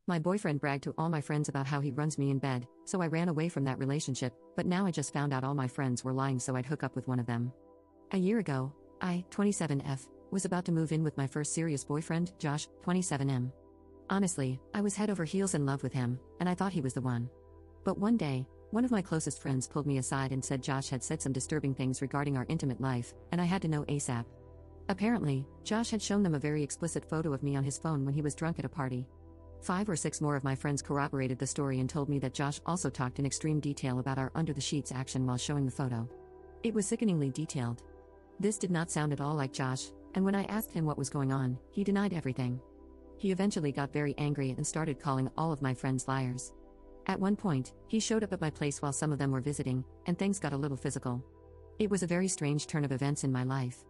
My boyfriend bragged to all my friends about how he runs me in bed, so I ran away from that relationship, but now I just found out all my friends were lying so I'd hook up with one of them. A year ago, I, 27F, was about to move in with my first serious boyfriend, Josh, 27M. Honestly, I was head over heels in love with him, and I thought he was the one. But one day, one of my closest friends pulled me aside and said Josh had said some disturbing things regarding our intimate life, and I had to know ASAP. Apparently, Josh had shown them a very explicit photo of me on his phone when he was drunk at a party. 5 or 6 more of my friends corroborated the story and told me that Josh also talked in extreme detail about our under-the-sheets action while showing the photo. It was sickeningly detailed. This did not sound at all like Josh, and when I asked him what was going on, he denied everything. He eventually got very angry and started calling all of my friends liars. At one point, he showed up at my place while some of them were visiting, and things got a little physical. It was a very strange turn of events in my life.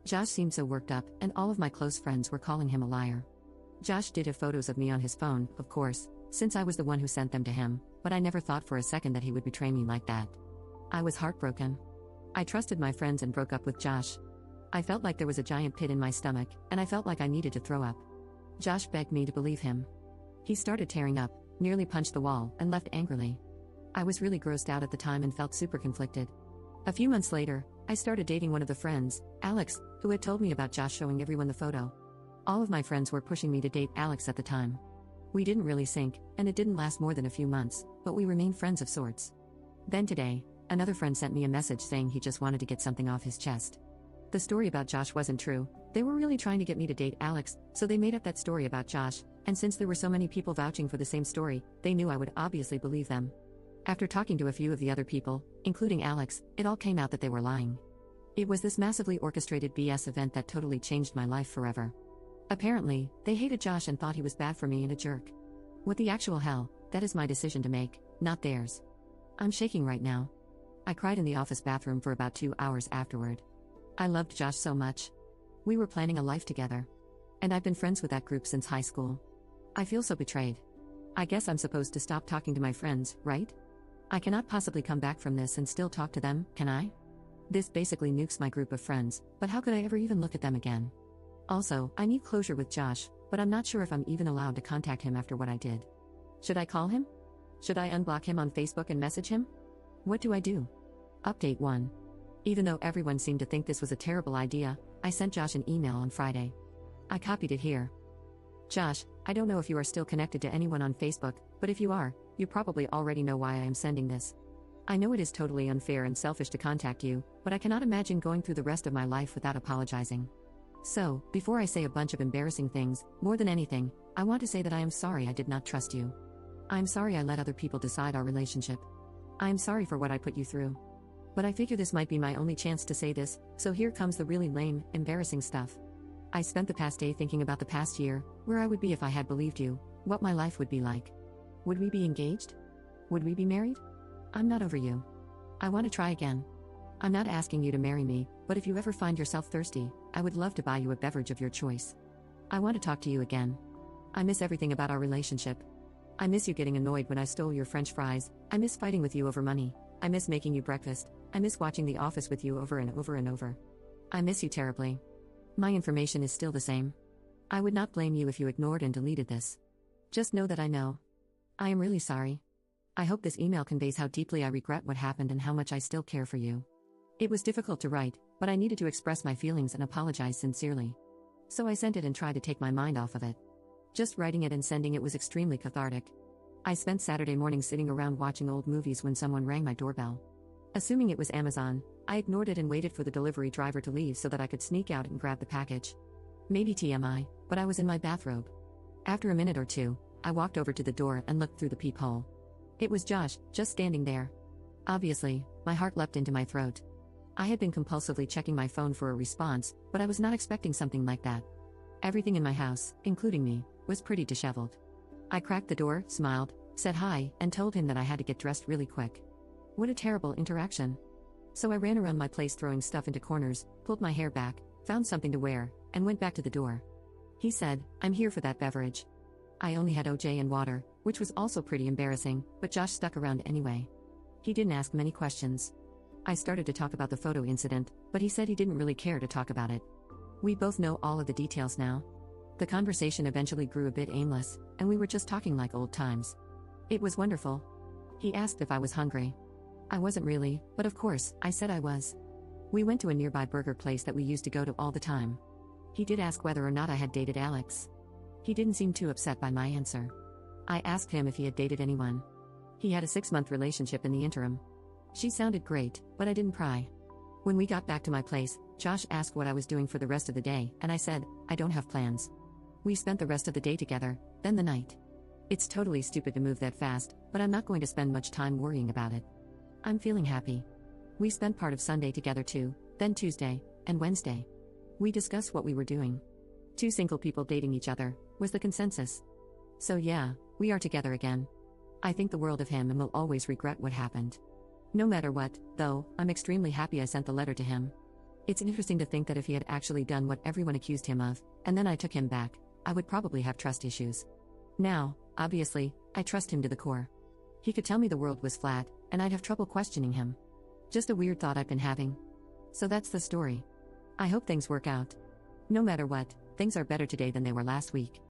Josh seemed so worked up, and all of my close friends were calling him a liar. Josh did have photos of me on his phone, of course, since I was the one who sent them to him, but I never thought for a second that he would betray me like that. I was heartbroken. I trusted my friends and broke up with Josh. I felt like there was a giant pit in my stomach, and I felt like I needed to throw up. Josh begged me to believe him. He started tearing up, nearly punched the wall, and left angrily. I was really grossed out at the time and felt super conflicted. A few months later, I started dating one of the friends, Alex, who had told me about Josh showing everyone the photo. All of my friends were pushing me to date Alex at the time. We didn't really sync, and it didn't last more than a few months, but we remained friends of sorts. Then today, another friend sent me a message saying he just wanted to get something off his chest. The story about Josh wasn't true. They were really trying to get me to date Alex, so they made up that story about Josh, and since there were so many people vouching for the same story, they knew I would obviously believe them. After talking to a few of the other people, including Alex, it all came out that they were lying. It was this massively orchestrated BS event that totally changed my life forever. Apparently, they hated Josh and thought he was bad for me and a jerk. What the actual hell, that is my decision to make, not theirs. I'm shaking right now. I cried in the office bathroom for about 2 hours afterward. I loved Josh so much. We were planning a life together. And I've been friends with that group since high school. I feel so betrayed. I guess I'm supposed to stop talking to my friends, right? I cannot possibly come back from this and still talk to them, can I? This basically nukes my group of friends, but how could I ever even look at them again? Also, I need closure with Josh, but I'm not sure if I'm even allowed to contact him after what I did. Should I call him? Should I unblock him on Facebook and message him? What do I do? Update 1. Even though everyone seemed to think this was a terrible idea, I sent Josh an email on Friday. I copied it here. Josh, I don't know if you are still connected to anyone on Facebook, but if you are, you probably already know why I am sending this. I know it is totally unfair and selfish to contact you, but I cannot imagine going through the rest of my life without apologizing. So, before I say a bunch of embarrassing things, more than anything, I want to say that I am sorry I did not trust you. I am sorry I let other people decide our relationship. I am sorry for what I put you through. But I figure this might be my only chance to say this, so here comes the really lame, embarrassing stuff. I spent the past day thinking about the past year, where I would be if I had believed you, what my life would be like. Would we be engaged? Would we be married? I'm not over you. I want to try again. I'm not asking you to marry me, but if you ever find yourself thirsty, I would love to buy you a beverage of your choice. I want to talk to you again. I miss everything about our relationship. I miss you getting annoyed when I stole your French fries. I miss fighting with you over money. I miss making you breakfast. I miss watching The Office with you over and over and over. I miss you terribly. My information is still the same. I would not blame you if you ignored and deleted this. Just know that I know. I am really sorry. I hope this email conveys how deeply I regret what happened and how much I still care for you. It was difficult to write, but I needed to express my feelings and apologize sincerely. So I sent it and tried to take my mind off of it. Just writing it and sending it was extremely cathartic. I spent Saturday morning sitting around watching old movies when someone rang my doorbell. Assuming it was Amazon, I ignored it and waited for the delivery driver to leave so that I could sneak out and grab the package. Maybe TMI, but I was in my bathrobe. After a minute or two, I walked over to the door and looked through the peephole. It was Josh, just standing there. Obviously, my heart leapt into my throat. I had been compulsively checking my phone for a response, but I was not expecting something like that. Everything in my house, including me, was pretty disheveled. I cracked the door, smiled, said hi, and told him that I had to get dressed really quick. What a terrible interaction. So I ran around my place throwing stuff into corners, pulled my hair back, found something to wear, and went back to the door. He said, "I'm here for that beverage." I only had OJ and water, which was also pretty embarrassing, but Josh stuck around anyway. He didn't ask many questions. I started to talk about the photo incident, but he said he didn't really care to talk about it. We both know all of the details now. The conversation eventually grew a bit aimless, and we were just talking like old times. It was wonderful. He asked if I was hungry. I wasn't really, but of course, I said I was. We went to a nearby burger place that we used to go to all the time. He did ask whether or not I had dated Alex. He didn't seem too upset by my answer. I asked him if he had dated anyone. He had a 6-month relationship in the interim. She sounded great, but I didn't pry. When we got back to my place, Josh asked what I was doing for the rest of the day, and I said, I don't have plans. We spent the rest of the day together, then the night. It's totally stupid to move that fast, but I'm not going to spend much time worrying about it. I'm feeling happy. We spent part of Sunday together too, then Tuesday, and Wednesday. We discussed what we were doing. 2 single people dating each other, was the consensus. So yeah, we are together again. I think the world of him and will always regret what happened. No matter what, though, I'm extremely happy I sent the letter to him. It's interesting to think that if he had actually done what everyone accused him of, and then I took him back, I would probably have trust issues. Now, obviously, I trust him to the core. He could tell me the world was flat, and I'd have trouble questioning him. Just a weird thought I've been having. So that's the story. I hope things work out. No matter what, things are better today than they were last week.